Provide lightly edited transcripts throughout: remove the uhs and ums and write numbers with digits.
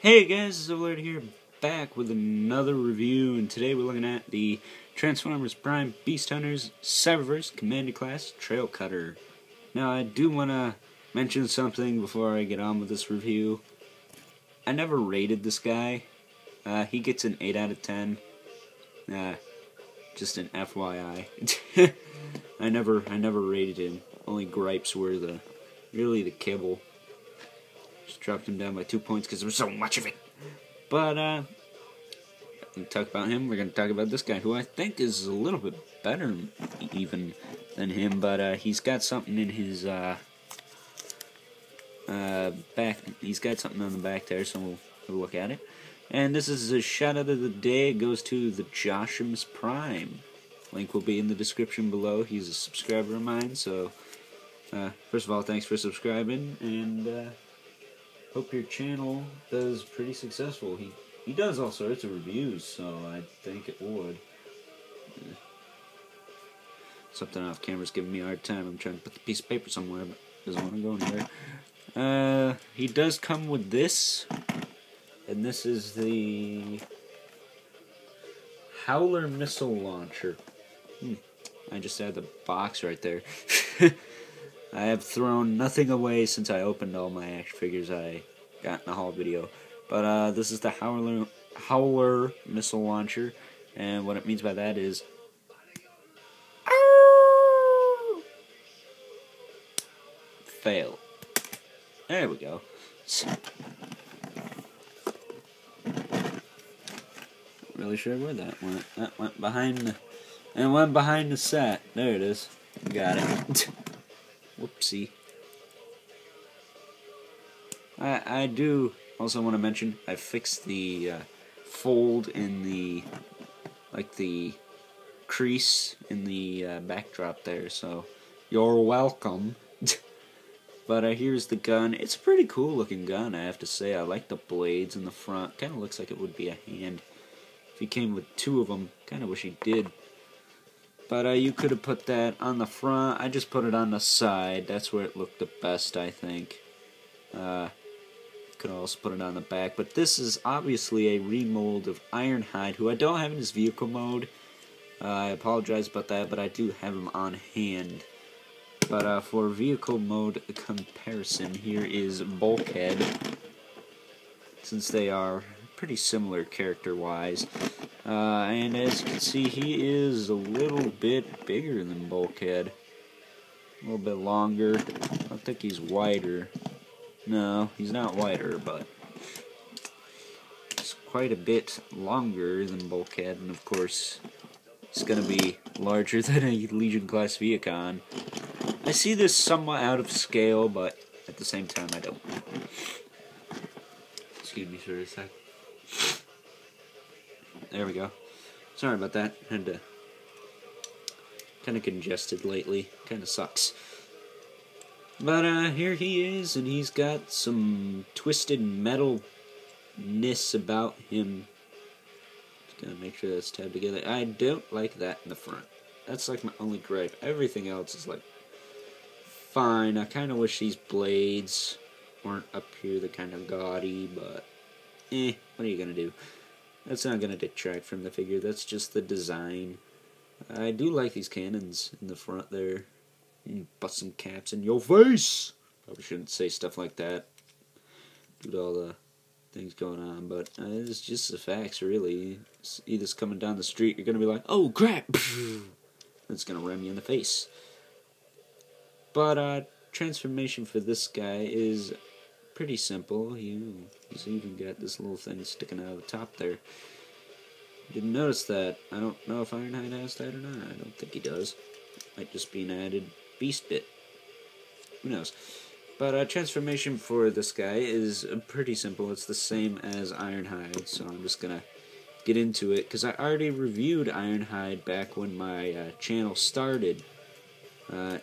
Hey guys, it's Alert here, back with another review, and today we're looking at the Transformers Prime Beast Hunters Cyberverse Commander Class Trailcutter. Now, I do want to mention something before I get on with this review. I never rated this guy. He gets an 8 out of 10. Just an FYI. I never rated him. Only gripes were really the kibble. Just dropped him down by 2 points because there was so much of it. But, we're going to talk about him. We're going to talk about this guy, who I think is a little bit better even than him. But, he's got something in his, back. He's got something on the back there, so we'll have a look at it. And this is a shout-out of the day. It goes to TheJoshimusprime. Link will be in the description below. He's a subscriber of mine, so, first of all, thanks for subscribing, and, hope your channel does pretty successful. He does all sorts of reviews, so I think it would. Something off camera's giving me a hard time. I'm trying to put the piece of paper somewhere, but it doesn't want to go anywhere. He does come with this, and this is the Howler missile launcher. I just had the box right there. I have thrown nothing away since I opened all my action figures I got in the haul video. But this is the Howler missile launcher, and what it means by that is fail. There we go. Not really sure where that went. That went behind the set. There it is. Got it. Whoopsie. I do also want to mention I fixed the fold in the crease in the backdrop there, so you're welcome. But here's the gun. It's a pretty cool looking gun, I have to say. I like the blades in the front. Kind of looks like it would be a hand. If he came with two of them, kind of wish he did. But you could have put that on the front. I just put it on the side. That's where it looked the best, I think. Could also put it on the back. But this is obviously a remold of Ironhide, who I don't have in his vehicle mode. I apologize about that, but I do have him on hand. But for vehicle mode comparison, here is Bulkhead, since they are pretty similar character-wise. And as you can see, he is a little bit bigger than Bulkhead. A little bit longer. I don't think he's wider. No, he's not wider, but he's quite a bit longer than Bulkhead. And of course, he's going to be larger than a Legion class Viacon. I see this somewhat out of scale, but at the same time, I don't. Excuse me for a sec. There we go. Sorry about that. Had to kind of congested lately. Kind of sucks. But here he is, and he's got some twisted metalness about him. Just gotta make sure that's tabbed together. I don't like that in the front. That's like my only gripe. Everything else is like fine. I kind of wish these blades weren't up here. They're kind of gaudy, but what are you gonna do? That's not going to detract from the figure, that's just the design. I do like these cannons in the front there. Bust some caps in your face! Probably shouldn't say stuff like that due to all the things going on, but it's just the facts, really. See this coming down the street, you're going to be like, oh crap! It's going to ram you in the face. But transformation for this guy is pretty simple. He's even got this little thing sticking out of the top there. Didn't notice that. I don't know if Ironhide has that or not. I don't think he does. Might just be an added beast bit. Who knows? But transformation for this guy is pretty simple. It's the same as Ironhide, so I'm just gonna get into it because I already reviewed Ironhide back when my channel started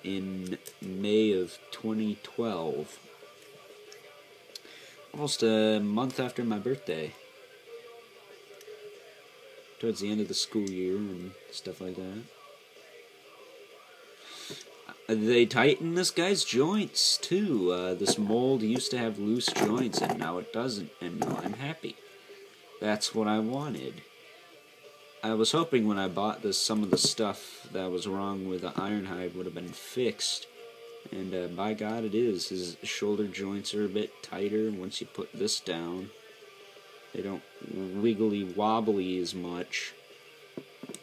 in May of 2012. Almost a month after my birthday. Towards the end of the school year and stuff like that. They tighten this guy's joints, too. This mold used to have loose joints, and now it doesn't, and now I'm happy. That's what I wanted. I was hoping when I bought this, some of the stuff that was wrong with the Ironhide would have been fixed. And by God it is. His shoulder joints are a bit tighter once you put this down. They don't wiggly wobbly as much.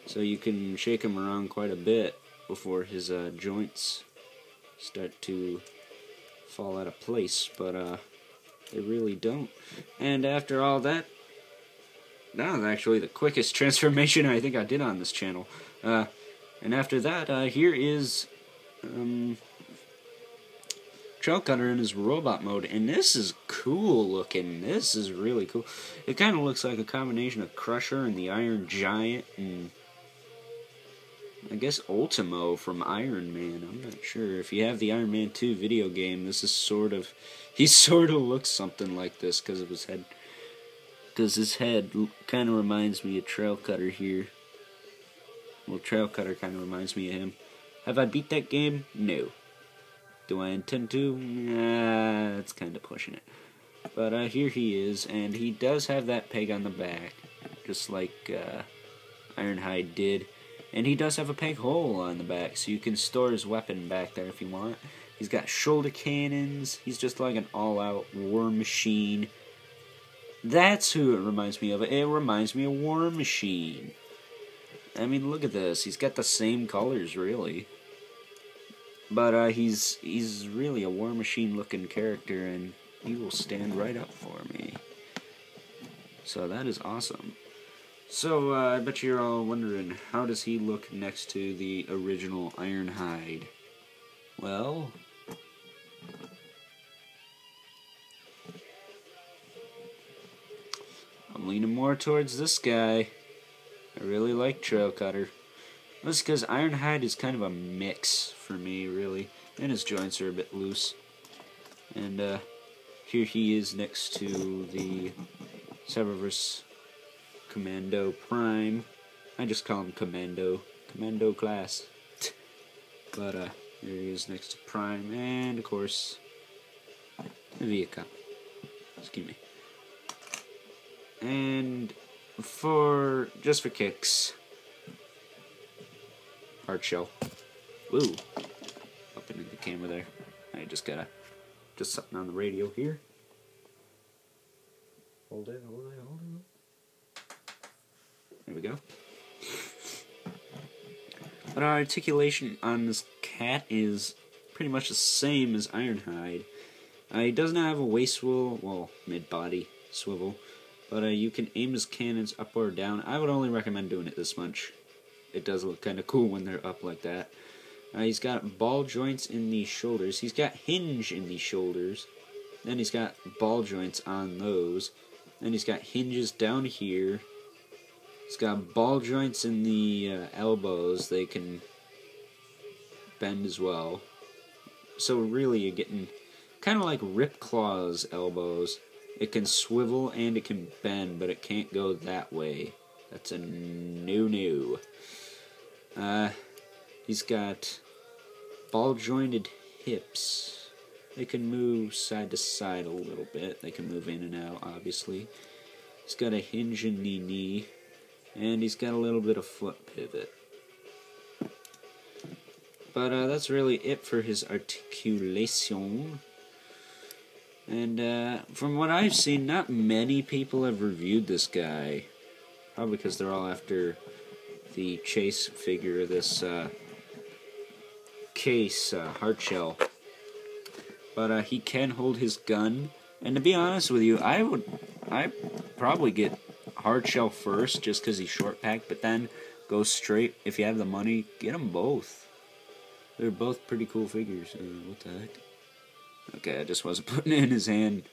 So you can shake him around quite a bit before his joints start to fall out of place. But they really don't. And after all that, that was actually the quickest transformation I think I did on this channel. And after that, here is Trailcutter in his robot mode, and this is cool looking. This is really cool. It kind of looks like a combination of Crusher and the Iron Giant, and I guess Ultimo from Iron Man. I'm not sure. If you have the Iron Man 2 video game, this is sort of... He sort of looks something like this because of his head. Because his head kind of reminds me of Trailcutter here. Well, Trailcutter kind of reminds me of him. Have I beat that game? No. Do I intend to? Nah, that's kind of pushing it. But here he is, and he does have that peg on the back, just like Ironhide did. And he does have a peg hole on the back, so you can store his weapon back there if you want. He's got shoulder cannons. He's just like an all-out war machine. That's who it reminds me of. It reminds me of War Machine. I mean, look at this. He's got the same colors, really. But he's really a War Machine-looking character, and he will stand right up for me. So that is awesome. So I bet you're all wondering, how does he look next to the original Ironhide? Well, I'm leaning more towards this guy. I really like Trailcutter. That's because Ironhide is kind of a mix for me, really. And his joints are a bit loose. And here he is next to the Cerberus Commando Prime. I just call him Commando. Commando class. But here he is next to Prime. And, of course, the vehicle. Excuse me. And just for kicks, hard shell. Woo! Up into the camera there. I just something on the radio here. Hold it. There we go. But our articulation on this cat is pretty much the same as Ironhide. He does not have a waist swivel, well, mid-body swivel. But you can aim his cannons up or down. I would only recommend doing it this much. It does look kind of cool when they're up like that. He's got ball joints in the shoulders. He's got hinge in the shoulders. Then he's got ball joints on those. Then he's got hinges down here. He's got ball joints in the elbows. They can bend as well. So really you're getting kind of like Ripclaw's elbows. It can swivel and it can bend, but it can't go that way. That's a no-no. He's got ball-jointed hips. They can move side to side a little bit. They can move in and out, obviously. He's got a hinge in the knee, and he's got a little bit of foot pivot. But that's really it for his articulation. And from what I've seen, not many people have reviewed this guy. Probably because they're all after the chase figure, this case, hardshell. But he can hold his gun. And to be honest with you, I'd probably get hardshell first, just because he's short packed, but then go straight, if you have the money, get them both. They're both pretty cool figures. What the heck? Okay, I just wasn't putting it in his hand.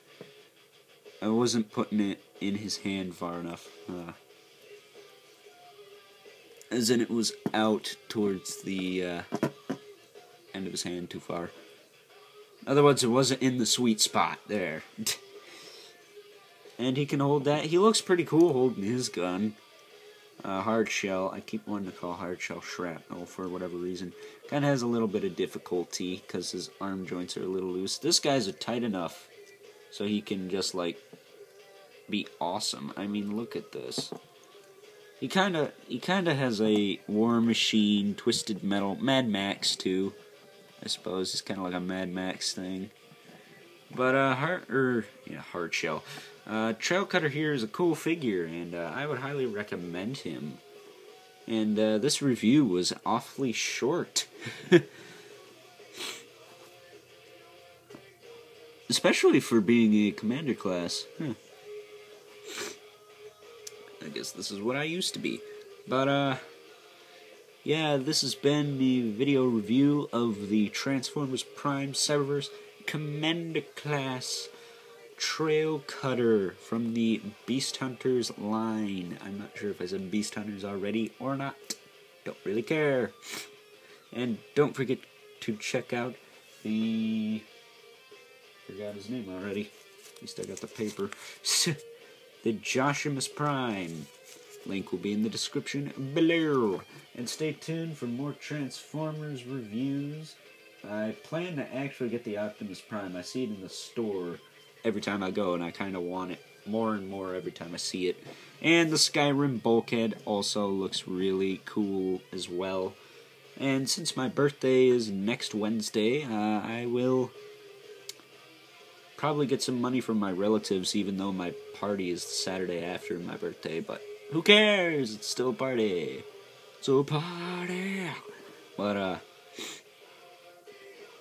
I wasn't putting it in his hand far enough. As in it was out towards the end of his hand too far. In other words, it wasn't in the sweet spot there. And he can hold that. He looks pretty cool holding his gun. hard shell. I keep wanting to call hard shell shrapnel for whatever reason. Kind of has a little bit of difficulty because his arm joints are a little loose. This guy's are tight enough so he can just like be awesome. I mean, look at this. He kind of has a War Machine, Twisted Metal, Mad Max too. I suppose it's kind of like a Mad Max thing. But hard shell. Trailcutter here is a cool figure, and I would highly recommend him. And this review was awfully short. Especially for being a commander class. I guess this is what I used to be. But, yeah, this has been the video review of the Transformers Prime Cyberverse Commander Class Trailcutter from the Beast Hunters line. I'm not sure if I said Beast Hunters already or not. Don't really care. And don't forget to check out the... forgot his name already. At least I got the paper. TheJoshimusprime. Link will be in the description below. And stay tuned for more Transformers reviews. I plan to actually get the Optimus Prime. I see it in the store every time I go, and I kind of want it more and more every time I see it. And the Skyrim bulkhead also looks really cool as well. And since my birthday is next Wednesday, I will probably get some money from my relatives, even though my party is the Saturday after my birthday, but who cares? It's still a party. It's a party. But,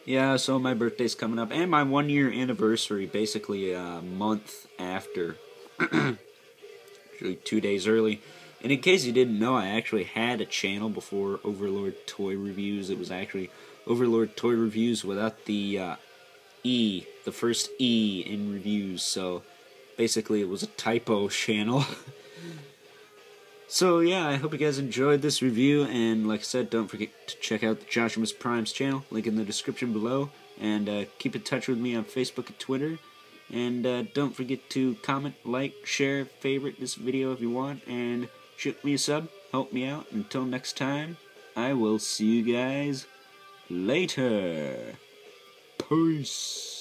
yeah, so my birthday's coming up, and my 1-year anniversary, basically a month after. Actually 2 days early. And in case you didn't know, I actually had a channel before Overlord Toy Reviews. It was actually Overlord Toy Reviews without the, E, the first E in reviews, so basically it was a typo channel. So yeah, I hope you guys enjoyed this review, and like I said, don't forget to check out the JoshimusPrime's channel, link in the description below, and keep in touch with me on Facebook and Twitter, and don't forget to comment, like, share, favorite this video if you want, and shoot me a sub, help me out. Until next time, I will see you guys later. Peace.